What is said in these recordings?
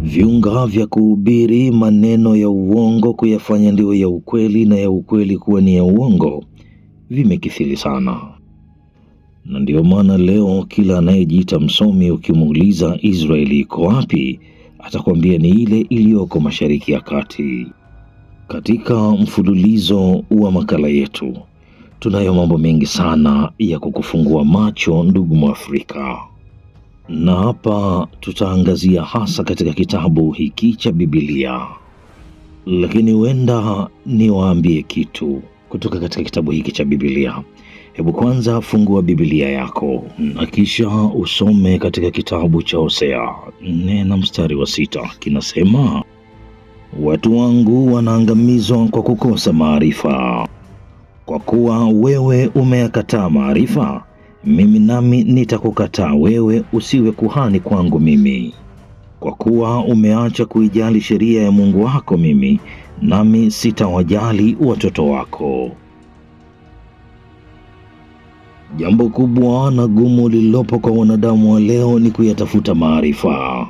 Viunga vya kuhubiri maneno ya uongo kuyafanya ndiyo ya ukweli na ya ukweli kuwa ni ya uongo vimekithiri sana. Na ndio maana leo kila anayejiita msomi ukimuuliza Israeli iko wapi, atakwambia ni ile iliyoko Mashariki ya Kati. Katika mfululizo wa makala yetu, tunayo mambo mengi sana ya kukufungua macho ndugu Mwafrika. Na hapa tutaangazia hasa katika kitabu hiki cha Biblia. Lakini huenda niwaambie kitu kutoka katika kitabu hiki cha Biblia. Hebu kwanza fungua Biblia yako na kisha usome katika kitabu cha Hosea 4:6. Kinasema, watu wangu wanaangamizwa kwa kukosa maarifa. Kwa kuwa wewe umeyakataa maarifa, mimi nami nitakukataa wewe usiwe kuhani kwangu mimi. Kwa kuwa umeacha kuijali sheria ya Mungu wako, mimi nami sitawajali watoto wako. Jambo kubwa na gumu lililopo kwa wanadamu wa leo ni kuyatafuta maarifa.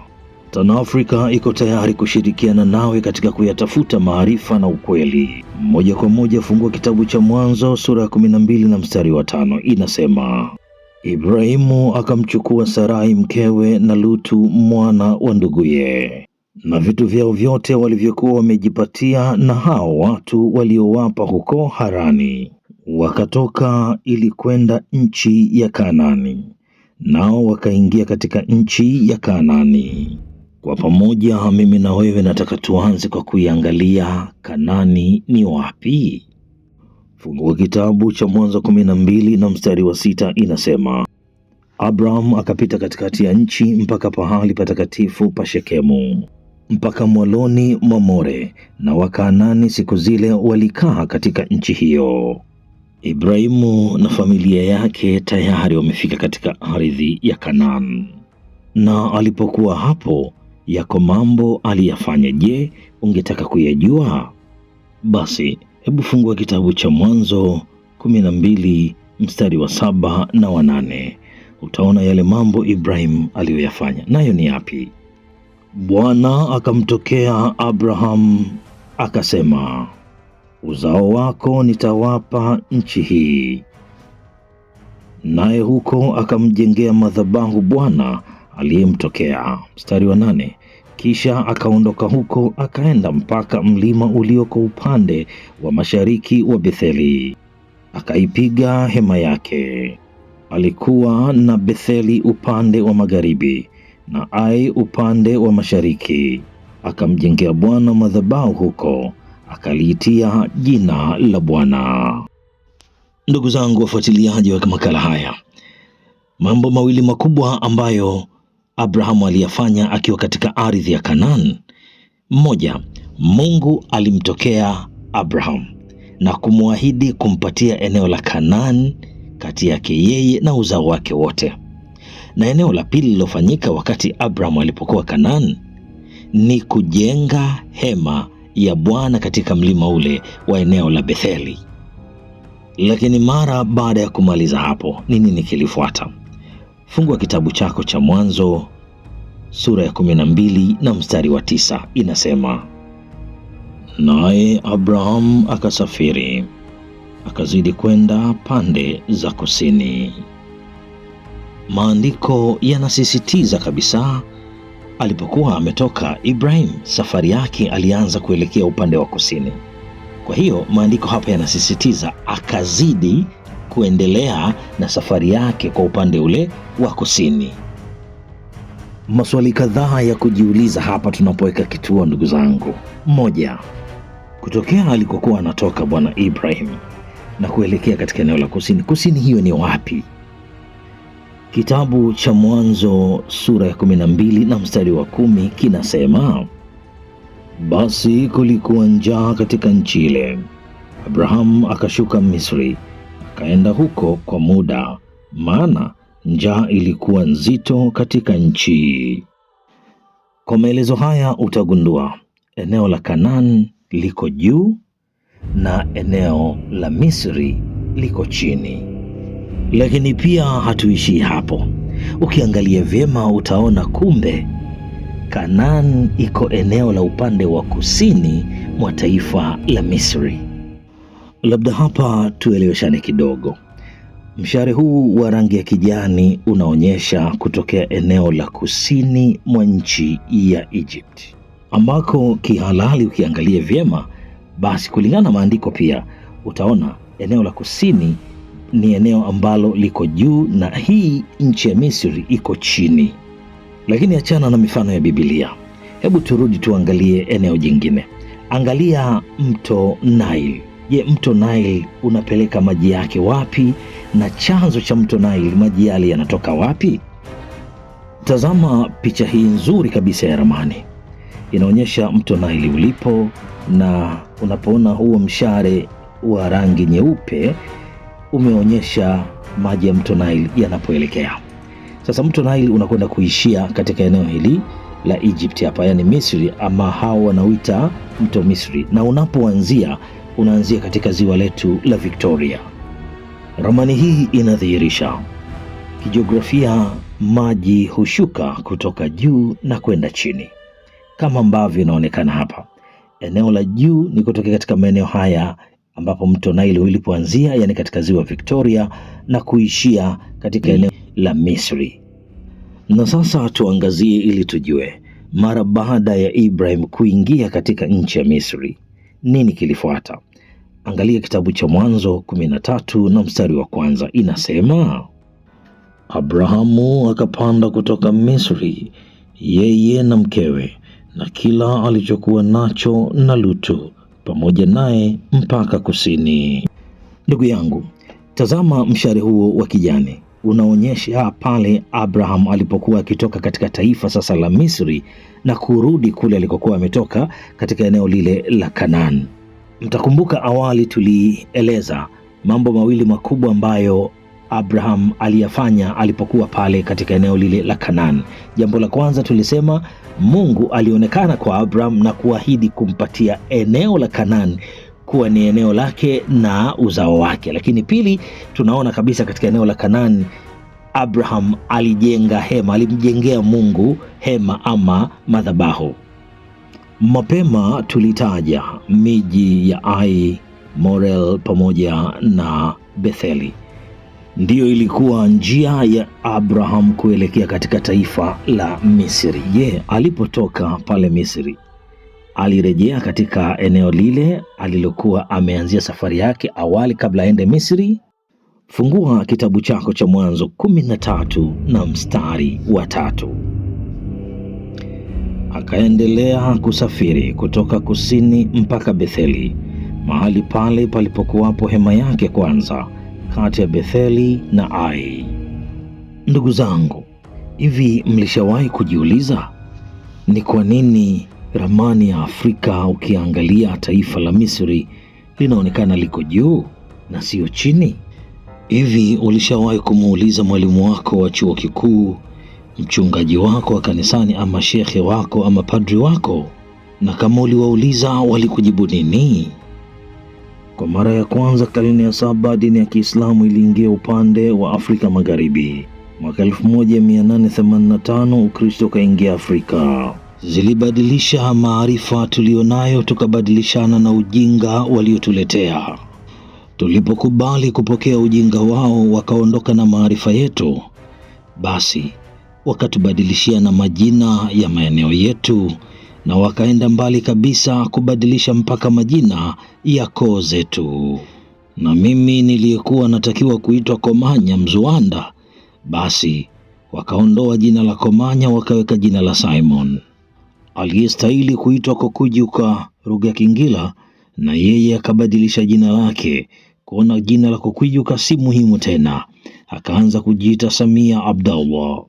Afrika iko tayari kushirikiana nawe katika kuyatafuta maarifa na ukweli. Moja kwa moja fungua kitabu cha Mwanzo sura ya 12:5. Inasema, Ibrahimu akamchukua Sarai mkewe na Lutu mwana wa nduguye na vitu vyao vyote walivyokuwa wamejipatia na hao watu waliowapa huko Harani, wakatoka ili kwenda nchi ya Kanaani, nao wakaingia katika nchi ya Kanaani. Kwa pamoja mimi na wewe nataka tuanze kwa kuiangalia Kanaani ni wapi. Fungua kitabu cha Mwanzo 12:6. Inasema, Abraham akapita katikati ya nchi mpaka pahali patakatifu pa Shekemu, mpaka mwaloni mwa More, na Wakanaani siku zile walikaa katika nchi hiyo. Ibrahimu na familia yake tayari wamefika katika ardhi ya Kanaani. Na alipokuwa hapo, yako mambo aliyafanya. Je, ungetaka kuyajua? Basi hebu fungua kitabu cha Mwanzo 12:7 na 8. Utaona yale mambo Ibrahim aliyoyafanya. Nayo ni yapi? Bwana akamtokea Abraham akasema, uzao wako nitawapa nchi hii. Naye huko akamjengea madhabahu Bwana aliyemtokea. Mstari wa 8. Kisha akaondoka huko akaenda mpaka mlima ulioko upande wa mashariki wa Betheli, akaipiga hema yake. Alikuwa na Betheli upande wa magharibi na Ai upande wa mashariki. Akamjengea Bwana madhabahu huko, akaliitia jina la Bwana. Ndugu zangu wafuatiliaji wa makala haya, mambo mawili makubwa ambayo Abrahamu aliyafanya akiwa katika ardhi ya Kanaani. Mmoja, Mungu alimtokea Abraham na kumwahidi kumpatia eneo la Kanaani kati yake yeye na uzao wake wote. Na eneo la pili lilofanyika wakati Abraham alipokuwa Kanaani ni kujenga hema ya Bwana katika mlima ule wa eneo la Betheli. Lakini mara baada ya kumaliza hapo, ni nini kilifuata? Fungua kitabu chako cha Mwanzo sura ya 12:9. Inasema, naye Abraham akasafiri akazidi kwenda pande za kusini. Maandiko yanasisitiza kabisa, alipokuwa ametoka Ibrahim, safari yake alianza kuelekea upande wa kusini. Kwa hiyo maandiko hapa yanasisitiza akazidi kuendelea na safari yake kwa upande ule wa kusini. Maswali kadhaa ya kujiuliza hapa tunapoweka kituo, ndugu zangu. Moja, kutokea alikokuwa anatoka bwana Ibrahim na kuelekea katika eneo la kusini, kusini hiyo ni wapi? Kitabu cha Mwanzo sura ya 12:10 kinasema, basi kulikuwa njaa katika nchi ile. Abraham akashuka Misri akaenda huko kwa muda, maana njaa ilikuwa nzito katika nchi. Kwa maelezo haya utagundua eneo la Kanaani liko juu na eneo la Misri liko chini. Lakini pia hatuishi hapo. Ukiangalia vyema utaona kumbe Kanaan iko eneo la upande wa kusini mwa taifa la Misri. Labda hapa tueleweshane kidogo. Mshale huu wa rangi ya kijani unaonyesha kutokea eneo la kusini mwa nchi ya Egypt, ambako kihalali ukiangalia vyema, basi kulingana na maandiko pia utaona eneo la kusini ni eneo ambalo liko juu na hii nchi ya Misri iko chini. Lakini achana na mifano ya Biblia. Hebu turudi tuangalie eneo jingine. Angalia mto Nile. Je, mto Nile unapeleka maji yake wapi, na chanzo cha mto Nile maji yale yanatoka wapi? Tazama picha hii nzuri kabisa ya ramani. Inaonyesha mto Nile ulipo, na unapoona huo mshale wa rangi nyeupe umeonyesha maji ya mto Nile yanapoelekea. Sasa mto Nile unakwenda kuishia katika eneo hili la Egypt hapa, yani Misri, ama hao wanauita mto Misri, na unapoanzia unaanzia katika ziwa letu la Victoria. Ramani hii inadhihirisha kijiografia, maji hushuka kutoka juu na kwenda chini kama ambavyo inaonekana hapa. Eneo la juu ni kutoka katika maeneo haya ambapo mto Nile ulipoanzia, yani katika ziwa Victoria, na kuishia katika eneo la Misri. Na sasa tuangazie ili tujue, mara baada ya Ibrahim kuingia katika nchi ya Misri, nini kilifuata? Angalia kitabu cha Mwanzo 13 na mstari wa 1. Inasema, Abrahamu akapanda kutoka Misri, yeye na mkewe na kila alichokuwa nacho, na Lutu pamoja naye mpaka kusini. Ndugu yangu, tazama mshale huo wa kijani unaonyesha pale Abraham alipokuwa akitoka katika taifa sasa la Misri na kurudi kule alikokuwa ametoka katika eneo lile la Kanaan. Mtakumbuka awali tulieleza mambo mawili makubwa ambayo Abraham aliyafanya alipokuwa pale katika eneo lile la Kanaan. Jambo la kwanza tulisema Mungu alionekana kwa Abraham na kuahidi kumpatia eneo la Kanaan kuwa ni eneo lake na uzao wake. Lakini pili, tunaona kabisa katika eneo la Kanaan Abraham alijenga hema, alimjengea Mungu hema ama madhabahu. Mapema tulitaja miji ya Ai, Morel pamoja na Betheli. Ndiyo ilikuwa njia ya Abraham kuelekea katika taifa la Misri. Je, alipotoka pale Misri alirejea katika eneo lile alilokuwa ameanzia safari yake awali kabla aende Misri? Fungua kitabu chako cha Mwanzo 13 na mstari wa 3. Akaendelea kusafiri kutoka kusini mpaka Betheli, mahali pale palipokuwapo hema yake kwanza, kati ya Betheli na Ai. Ndugu zangu, hivi mlishawahi kujiuliza ni kwa nini ramani ya Afrika ukiangalia taifa la Misri linaonekana liko juu na sio chini? Hivi ulishawahi kumuuliza mwalimu wako wa chuo kikuu, mchungaji wako wa kanisani, ama shekhe wako ama padri wako, na kama uliwauliza walikujibu nini? Kwa mara ya kwanza karne ya 7 dini ya Kiislamu iliingia upande wa Afrika Magharibi. Mwaka 1885 Ukristo kaingia Afrika. Zilibadilisha maarifa tulionayo, tukabadilishana na ujinga waliotuletea. Tulipokubali kupokea ujinga wao, wakaondoka na maarifa yetu, basi wakatubadilishia na majina ya maeneo yetu, na wakaenda mbali kabisa kubadilisha mpaka majina ya koo zetu. Na mimi niliyekuwa natakiwa kuitwa Komanya Mzuanda, basi wakaondoa jina la Komanya wakaweka jina la Simon. Aliyestahili kuitwa Kokujuka Rugakingila, na yeye akabadilisha jina lake, kuona jina la Kokujuka si muhimu tena, akaanza kujiita Samia Abdallah.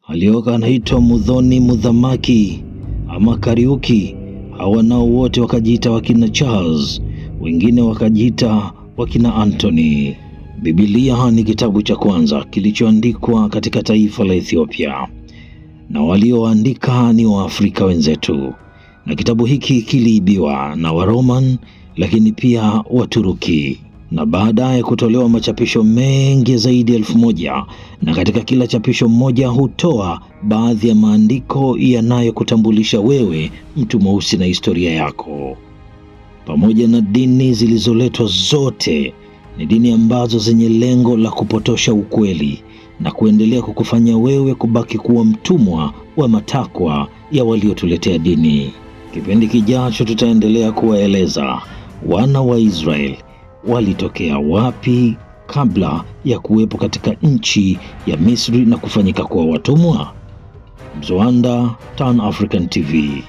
Alioka anaitwa Mudhoni Mudhamaki ama Kariuki. Hawa nao wote wakajiita wakina Charles, wengine wakajiita wakina Anthony. Biblia ni kitabu cha kwanza kilichoandikwa katika taifa la Ethiopia, na walioandika ni Waafrika wenzetu, na kitabu hiki kiliibiwa na Waroman lakini pia Waturuki. na baadaye kutolewa machapisho mengi zaidi ya 1000, na katika kila chapisho moja hutoa baadhi ya maandiko yanayokutambulisha wewe, mtu mweusi, na historia yako. Pamoja na dini zilizoletwa, zote ni dini ambazo zenye lengo la kupotosha ukweli na kuendelea kukufanya wewe kubaki kuwa mtumwa wa matakwa ya waliotuletea dini. Kipindi kijacho tutaendelea kuwaeleza wana wa Israeli walitokea wapi kabla ya kuwepo katika nchi ya Misri na kufanyika kuwa watumwa. Mzoanda, Tan African TV.